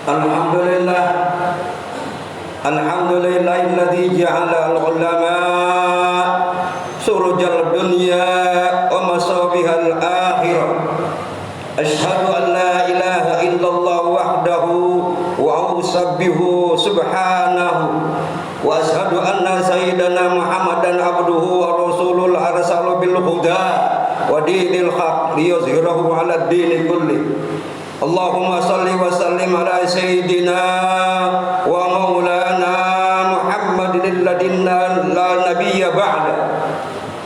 Alhamdulillah, alhamdulillahilladzi ja'ala al-ulama surujal dunya wa masabihal akhirah. Asyhadu an la ilaha illallah wahdahu wa usabbihu subhanahu wa asyhadu anna sayyidana Muhammadan abduhu wa rasulul arsalu bil huda wa dinil haq liyuzhirahu 'ala ad-din kulli. Allahumma salli wa sallim ala sayyidina wa maulana Muhammadin ladinna la nabiyya ba'da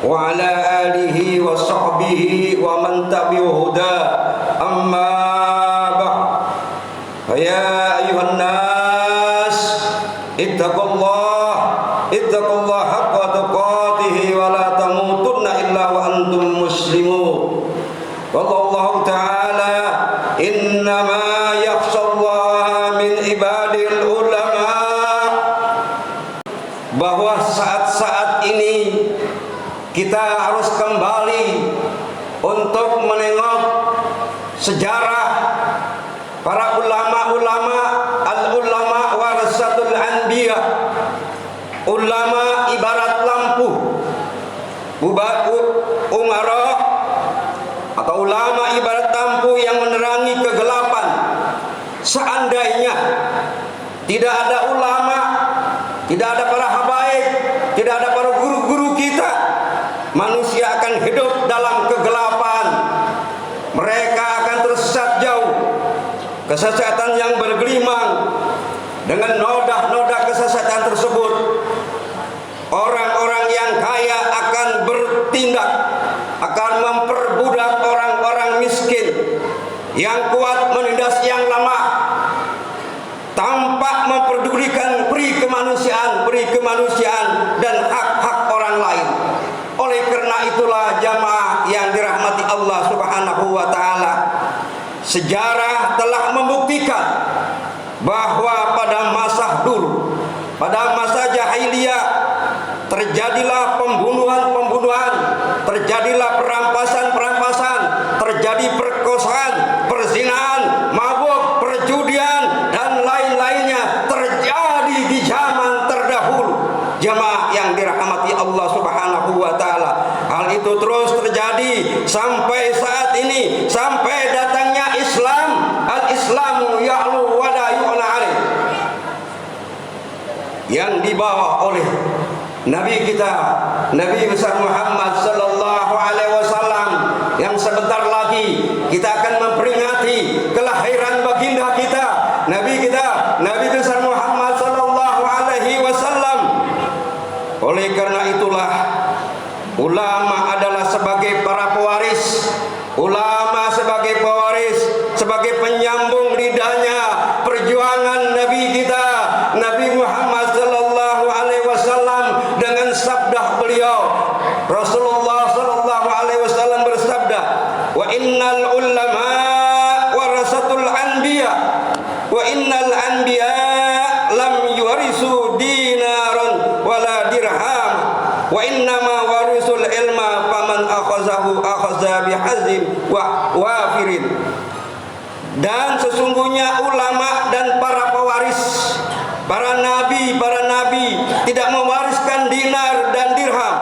wa ala alihi wa sahbihi wa man tabi'ahu huda amma ba'd. Ya ayuhan nas ittaqullah haqqa tuqatih wa la tamutunna illa wa antum muslimun. Wallahu ta'ala innama yakhshallaha min ibadil ulama. Bahwa saat-saat ini kita harus kembali untuk menengok sejarah para ulama-ulama. Al-ulama warasatul anbiya. Ulama ibarat lampu. Umara atau ulama ibarat lampu yang menerangi kegelapan. Seandainya tidak ada ulama, tidak ada para habaib, tidak ada para guru-guru kita, manusia akan hidup dalam kegelapan. Mereka akan tersesat jauh, kesesatan yang bergelimang. Dengan noda-noda kesesatan tersebut, orang-orang yang kaya akan bertindak, akan memperbudak orang-orang miskin. Yang kuat menindas yang lemah, tanpa memperdulikan peri kemanusiaan dan hak-hak orang lain. Oleh karena itulah jamaah yang dirahmati Allah Subhanahu wa taala, sejarah telah membuktikan bahwa pada masa dulu, pada masa jahiliyah, terjadilah pembunuhan-pembunuhan, terjadilah perampasan-perampasan, terjadi perkosaan, perzinahan, mabuk, perjudian dan lain-lainnya terjadi di zaman terdahulu. Jamaah yang dirahmati Allah Subhanahu wa taala, hal itu terus terjadi sampai saat ini, sampai datangnya Islam. Al-Islamu ya'lu wa la yu'la alaih, yang dibawa oleh Nabi kita, Nabi besar Muhammad sallallahu alaihi wasallam, yang sebentar lagi kita akan memperingati kelahiran baginda kita, Nabi kita, Nabi besar Muhammad sallallahu alaihi wasallam. Oleh karena itulah ulama adalah sebagai para pewaris, ulama sebagai pewaris, sebagai penyambung lidahnya perjuangan Nabi kita, Nabi Muhammad sallallahu alaihi wasallam, dengan sabda beliau. Rasulullah sallallahu alaihi wasallam bersabda, "Wa innal ulama warasatul anbiya, wa innal anbiya lam yuwarisu dinaran wala dirham, wa innama warisul ilma faman akhazahu akhadha bihazim wa wafirin." Dan sesungguhnya ulama dan para pewaris, para nabi tidak mewariskan dinar dan dirham.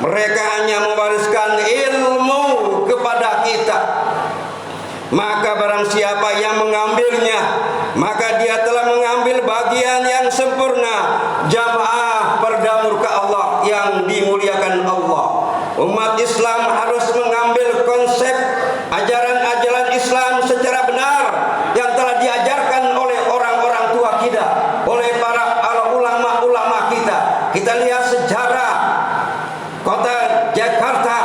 Mereka hanya mewariskan ilmu kepada kita. Maka barang siapa yang mengambilnya, maka dia telah mengambil bagian yang sempurna. Jamaah perdamurka Allah yang dimuliakan Allah, umat Islam harus mengambil konsep ajaran-ajaran Islam secara benar yang telah diajarkan oleh orang-orang tua kita, oleh para ulama-ulama kita. Kita lihat sejarah kota Jakarta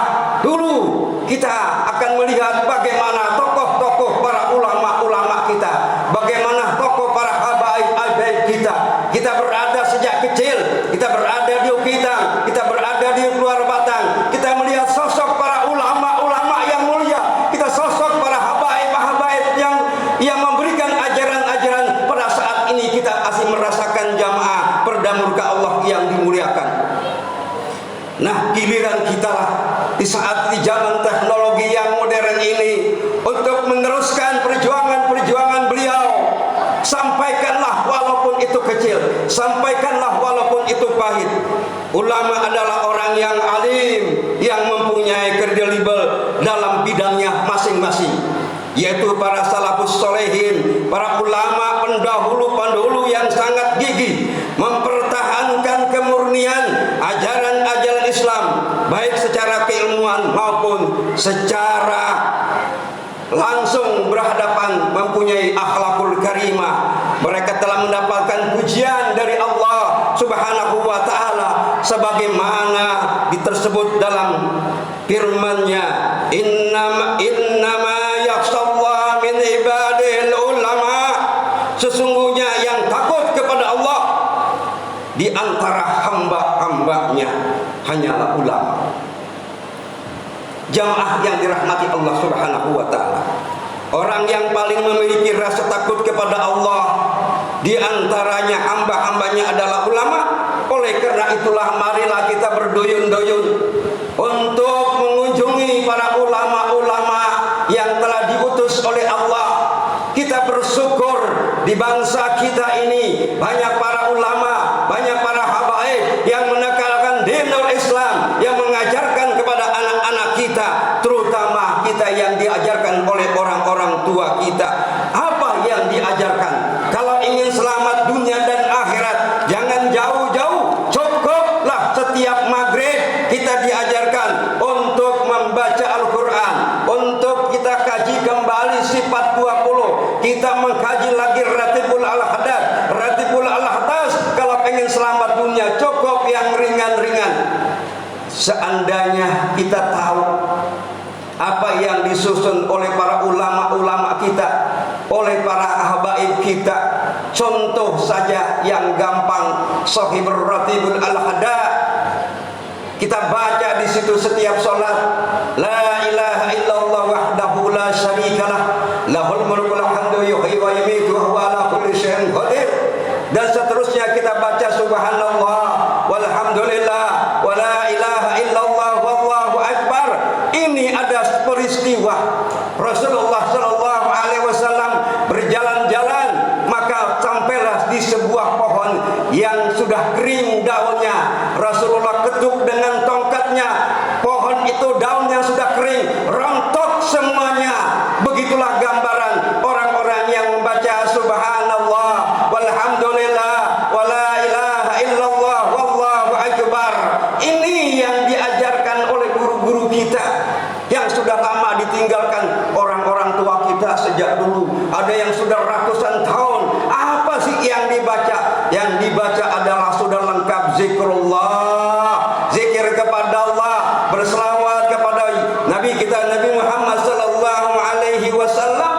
dulu, kita akan melihat bagaimana tokoh-tokoh para ulama-ulama kita, bagaimana tokoh para habaib kita. Kita berada sejak kecil, kita berada di Ukitang, kita berada di Luar Batang, kita melihat sosok para ulama-ulama yang mulia, kita sosok para habaib-habaib yang memberikan ajaran-ajaran. Pada saat ini kita masih merasakan jamaah perdamurka Allah yang dimuliakan. Nah, giliran kita lah di saat di zaman teknologi yang modern ini untuk meneruskan perjuangan-perjuangan beliau sampai Ulama adalah orang yang alim, yang mempunyai kredibel dalam bidangnya masing-masing, yaitu para salafus solehin, para ulama pendahulu yang sangat gigih mempertahankan kemurnian ajaran-ajaran Islam, baik secara keilmuan maupun secara langsung berhadapan, mempunyai akhlakul karimah. Mereka telah mendapatkan pujian dari Allah Subhanahu wa ta'ala sebagaimana ditersebut dalam firman-Nya, innama yakhshallaha min ibadihil ulama. Sesungguhnya yang takut kepada Allah di antara hamba-hambanya hanyalah ulama. Jamaah yang dirahmati Allah Subhanahu wa ta'ala, orang yang paling memiliki rasa takut kepada Allah di antaranya hamba-hambanya adalah ulama. Oleh karena itulah marilah kita berduyun-duyun untuk mengunjungi para ulama-ulama yang telah diutus oleh Allah. Kita bersyukur di bangsa kita ini banyak para ulama, banyak para habaib yang menekalkan dinul Islam, yang mengajarkan kepada anak-anak kita, terutama kita yang diajarkan oleh orang-orang tua kita. Apa yang diajarkan? Kalau ingin selamat dunia dan akhirat, jangan jauh-jauh, cukuplah setiap maghrib kita diajarkan untuk membaca Al-Quran, untuk kita kaji kembali sifat 20, kita mengkaji lagi Ratibul Al-Hadas, Ratibul Al-Hadas. Kalau pengen selamat dunia, cukup yang ringan-ringan. Seandainya kita tahu apa yang disusun oleh para ulama-ulama kita, oleh para habaib kita, contoh saja yang gampang, Shahihur Ratibul Al-Hadas. Kita baca di situ setiap sholat, la ilaha illallah wahdahu la syarikalah, lahul mulkul hamdu yuhyi wa yumiitu wa huwa ala kulli syai'in qadir. Dan seterusnya kita baca subhanallah walhamdulillah wa la ilaha illallah wallahu akbar. Ini ada peristiwa Rasulullah sallallahu alaihi wasallam berjalan-jalan, maka sampailah di sebuah pohon yang sudah kering daunnya. Rasulullah ketuk dengan tongkatnya, pohon itu daunnya sudah kering, rontok semuanya. Begitulah gambaran orang-orang yang membaca subhanallah walhamdulillah wa la ilaha illallah wallahu akbar. Ini yang diajarkan oleh guru-guru kita yang sudah lama ditinggalkan orang-orang tua kita sejak dulu. Ada yang sudah ratusan tahun. Apa sih yang dibaca? Yang dibaca adalah sudah lengkap zikrullah, zikir kepada Allah, berselawat kepada Nabi kita Nabi Muhammad sallallahu alaihi wasallam.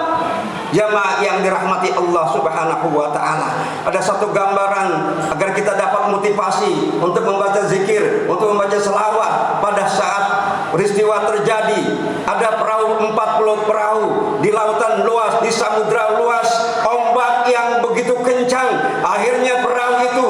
Jamaah yang dirahmati Allah Subhanahu wa ta'ala, ada satu gambaran agar kita dapat motivasi untuk membaca zikir, untuk membaca selawat. Pada saat peristiwa terjadi, ada perahu, 40 perahu di lautan luas, di samudra luas, ombak yang begitu kencang, akhirnya perahu itu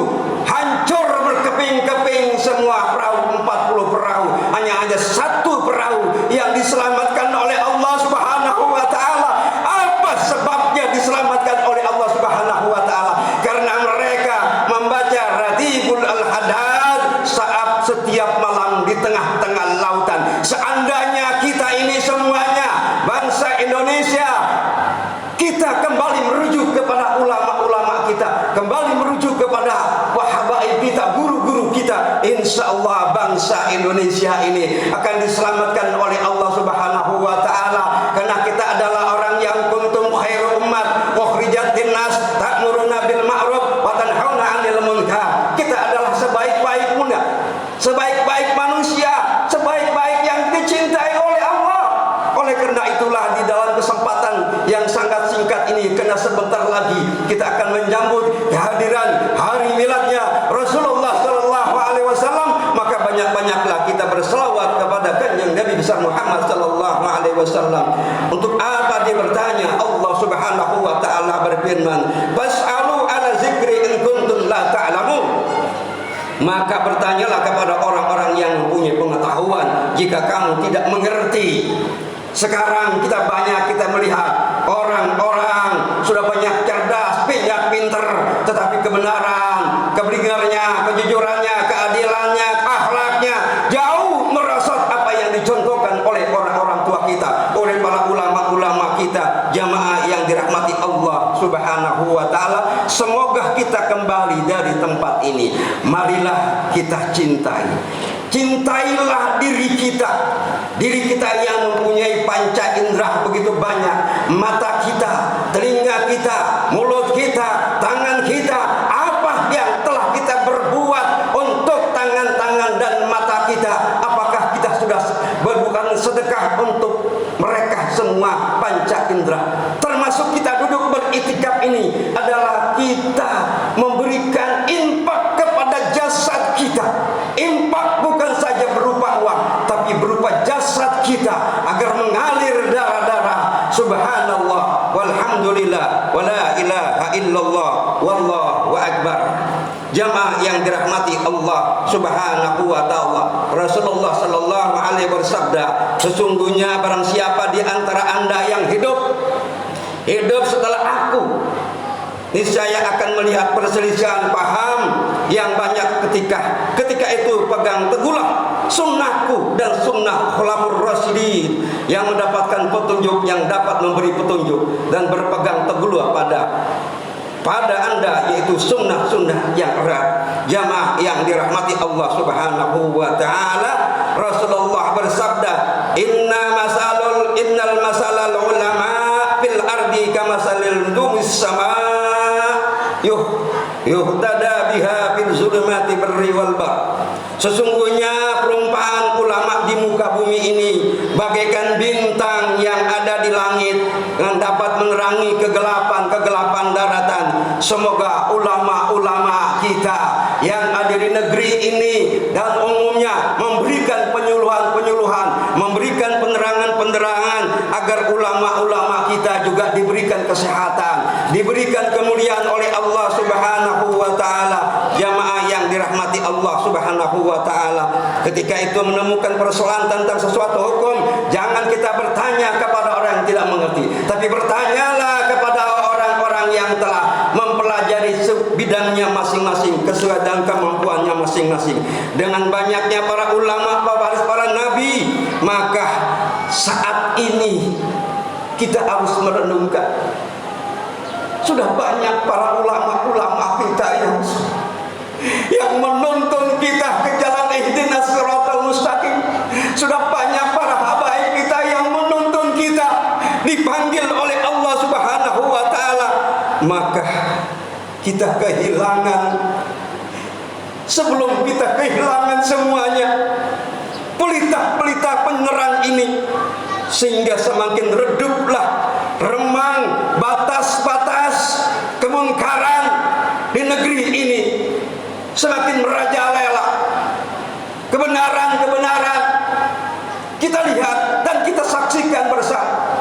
hancur berkeping-keping. Semua perahu, 40 perahu, hanya ada satu perahu yang diselamatkan oleh Allah Subhanahu wa ta'ala. Apa sebabnya diselamatkan oleh Allah Subhanahu wa ta'ala? Karena mereka membaca Ratibul Al-Hadas saat setiap malam di tengah-tengah lautan. Seandainya kita ini semuanya bangsa Indonesia, kita kembali merujuk kepada ulama-ulama kita, kembali merujuk kepada habaib kita, guru-guru kita, insya Allah bangsa Indonesia ini akan diselamatkan oleh Allah Subhanahu wa ta'ala. Karena kita adalah orang yang kuntum khairu ummat ukhrijat linnas ta'muruna bil ma'ruf wa tanhauna 'anil munkar. Kita adalah sebaik-baik umat, sebaik-baik manusia, sebaik-baik yang dicintai oleh Allah. Oleh karena itulah di dalam kesempatan yang sangat singkat ini, karena sebentar lagi kita akan menyambut kehadiran hari miladnya Rasulullah sallallahu alaihi wasallam, maka banyak-banyaklah kita berselawat kepada kanjeng Nabi besar Muhammad sallallahu alaihi wasallam. Untuk apa dia bertanya? Allah Subhanahu wa ta'ala berfirman, "Fas'alu 'ala zikri in kuntum la ta'lamun." Maka bertanyalah kepada orang-orang yang mempunyai pengetahuan jika kamu tidak mengerti. Sekarang kita melihat orang-orang sudah banyak cerdas, banyak pinter, tetapi kebenaran, kebenarannya, kejujurannya, keadilannya, yang dirahmati Allah Subhanahu wa taala, semoga kita kembali dari tempat ini. Marilah kita cintai. Cintailah diri kita. Diri kita yang mempunyai panca indera begitu banyak. Mata kita, telinga kita, mulut kita, tangan kita. Apa yang telah kita berbuat untuk tangan-tangan dan mata kita? Apakah kita sudah berbukan sedekah untuk mereka semua panca indera? Termasuk kita duduk beritikaf ini adalah kita memberikan infak kepada jasad kita. Infak bukan saja berupa uang, tapi berupa jasad kita agar mengalir darah-darah. Subhanallah walhamdulillah wala ilaha illallah wallahu akbar. Jamaah yang dirahmati Allah Subhanahu wa taala, Rasulullah sallallahu alaihi bersabda, sesungguhnya barang siapa di antara Anda yang hidup setelah aku, niscaya akan melihat perselisihan paham yang banyak ketika itu pegang teguhlah sunnahku dan sunnah khulafaur rasyidin yang mendapatkan petunjuk, yang dapat memberi petunjuk, dan berpegang teguhlah pada Anda, yaitu sunnah-sunnah yang erat. Jamaah yang dirahmati Allah Subhanahu wa taala, Rasulullah bersabda, innal masalal ulama fil ardi kamasalil numis sama yuhtada biha fil zulumati barri wal bahr. Sesungguhnya perumpamaan ulama di muka bumi ini bagaikan bintang yang ada di langit yang dapat menerangi kegelapan daratan. Semoga ulama-ulama kita yang ada di negeri ini dan umumnya memberikan penyuluhan, memberikan penerangan agar ulama-ulama kita juga diberikan kesehatan, diberikan kemuliaan oleh Allah Subhanahu wa taala. Jamaah yang dirahmati Allah Subhanahu wa taala, ketika itu menemukan persoalan tentang sesuatu hukum, jangan kita bertanya kepada orang yang tidak mengerti, tapi bertanyalah kepada orang-orang yang telah mempelajari bidangnya masing-masing, sesuai dengan kemampuannya masing-masing. Dengan banyaknya para ulama, para nabi, maka saat ini kita harus merenungkan. Sudah banyak para ulama-ulama kita yang menuntun kita ke jalan ihdinas siratal mustaqim. Sudah banyak para habaib kita yang menuntun kita, dipanggil oleh Allah Subhanahu wa taala. Maka kita kehilangan, sebelum kita kehilangan semuanya, pelita-pelita penerang ini, sehingga semakin reduplah remang batas-batas kemungkaran di negeri ini, semakin merajalela kebenaran kita lihat dan kita saksikan bersama.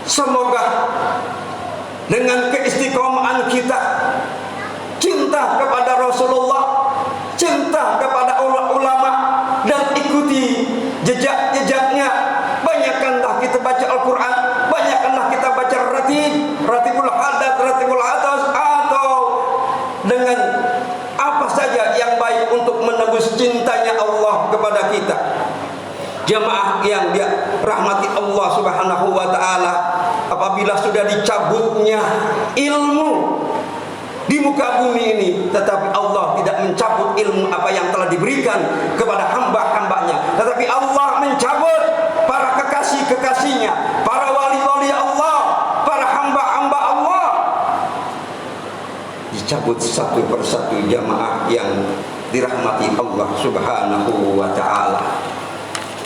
Semoga dengan keistiqomahan kita, cinta kepada Rasulullah, cinta kepada ulama, dan ikuti jejak-jejaknya, banyakkanlah kita baca Al-Quran, banyakkanlah kita baca ratibul hadat, ratibul atas, atau dengan apa saja yang baik untuk menebus cintanya Allah kepada kita. Jamaah yang dirahmati Allah Subhanahu wa taala, apabila sudah dicabutnya ilmu di muka bumi ini, tetapi Allah tidak mencabut ilmu apa yang telah diberikan kepada hamba-hambanya, tetapi Allah mencabut para kekasih-kekasihnya, para wali-wali Allah, para hamba-hamba Allah, dicabut satu persatu. Jamaah yang dirahmati Allah Subhanahu wa taala.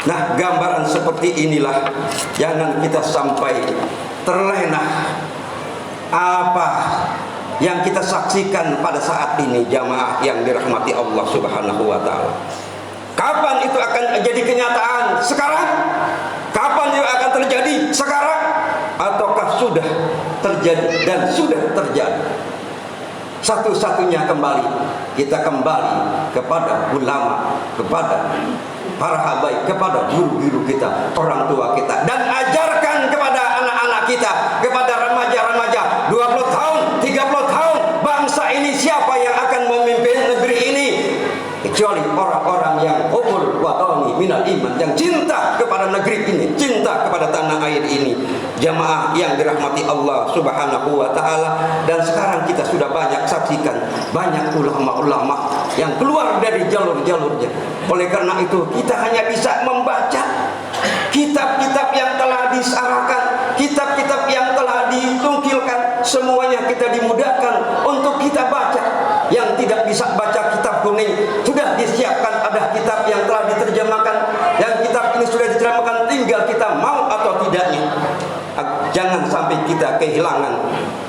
Nah, gambaran seperti inilah jangan kita sampai terlena apa yang kita saksikan pada saat ini. Jamaah yang dirahmati Allah Subhanahu wa taala, kapan itu akan jadi kenyataan? Sekarang? Kapan itu akan terjadi? Sekarang? Ataukah sudah terjadi dan sudah terjadi? Satu-satunya kita kembali kepada ulama, kepada para habaib, kepada guru-guru kita, orang tua kita, dan ajarkan kepada anak-anak kita, kepada remaja-remaja 20 tahun, 30 tahun, bangsa ini siapa yang akan memimpin negeri ini kecuali orang-orang yang umur watoni minal iman, yang cinta kepada negeri ini, cinta kepada tanah air ini. Jamaah yang dirahmati Allah Subhanahu wa taala, dan sekarang kita sudah banyak saksikan banyak ulama-ulama yang keluar dari jalur-jalurnya. Oleh karena itu kita hanya bisa membaca kitab-kitab yang telah disarahkan, kitab-kitab yang telah ditungkilkan, semuanya kita dimudahkan untuk kita baca. Yang tidak bisa baca kitab kuning, sudah disiapkan ada kitab yang telah diterjemahkan, yang kitab ini sudah diterjemahkan, tinggal kita mau atau tidaknya. Jangan sampai kita kehilangan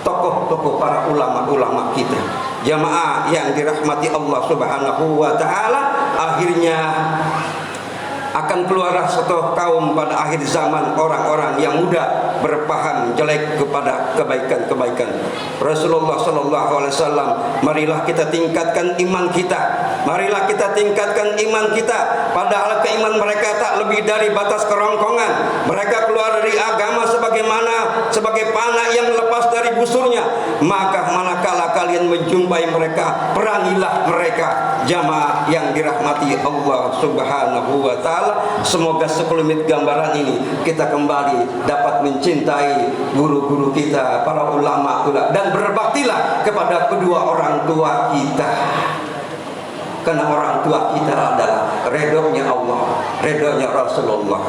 tokoh-tokoh para ulama-ulama kita. Jamaah yang dirahmati Allah Subhanahu wa taala, akhirnya akan keluarlah satu kaum pada akhir zaman, orang-orang yang mudah berpaham jelek kepada kebaikan-kebaikan. Rasulullah sallallahu alaihi wasallam, marilah kita tingkatkan iman kita. Marilah kita tingkatkan iman kita. Padahal keiman mereka tak lebih dari batas kerongkongan. Mereka keluar dari agama sebagai panah yang lepas dari busurnya. Maka manakala kalian menjumpai mereka, perangilah mereka. Jamaah yang dirahmati Allah Subhanahu wa taala, semoga sekelumit gambaran ini kita kembali dapat mencintai guru-guru kita, para ulama, dan berbaktilah kepada kedua orang tua kita. Karena orang tua kita adalah redhonya Allah, redhonya Rasulullah.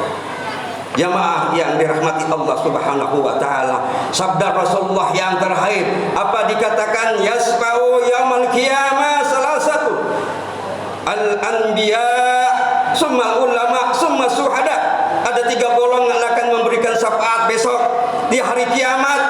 Jamaah yang dirahmati Allah Subhanahu wa taala, sabda Rasulullah yang terakhir apa dikatakan? Yasfa'u yaumal qiyamah salasatu al-anbiya summa ulama summa syuhada. Ada 3 golongan akan memberikan syafaat besok di hari kiamat,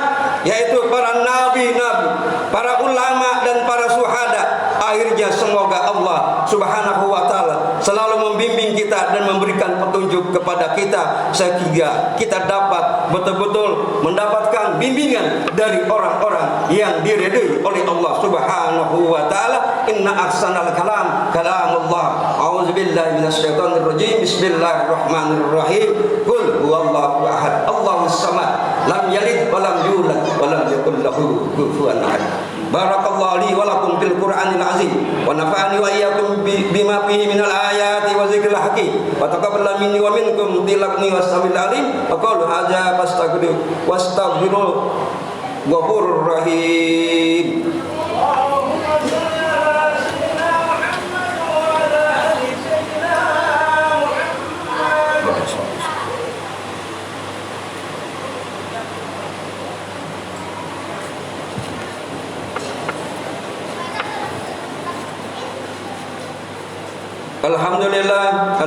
yaitu para nabi-nabi, para ulama, dan para syuhada. Akhirnya semoga Allah Subhanahu wa taala selalu membimbing kita dan memberikan petunjuk kepada kita, sehingga kita dapat betul-betul mendapatkan bimbingan dari orang-orang yang diridhai oleh Allah Subhanahu wa taala. Inna ahsanal kalam kalamullah. A'udzubillahi minasyaitonir rajim. Bismillahirrahmanirrahim. Qul huwallahu ahad, Allahus samad, lam yalid wa lam yulad wa lam yakul lahu kufuwan ahad. Barakallahu li wa lakum fil Qur'anil azim, wa nafa'ani wa iyyakum bima fihi minal ayati wa dzikril hakim, wa taqabbal minni wa minkum tilakni wassamil alim. Aqulu hadza wastaghfiru ghafurur rahim. Alhamdulillah.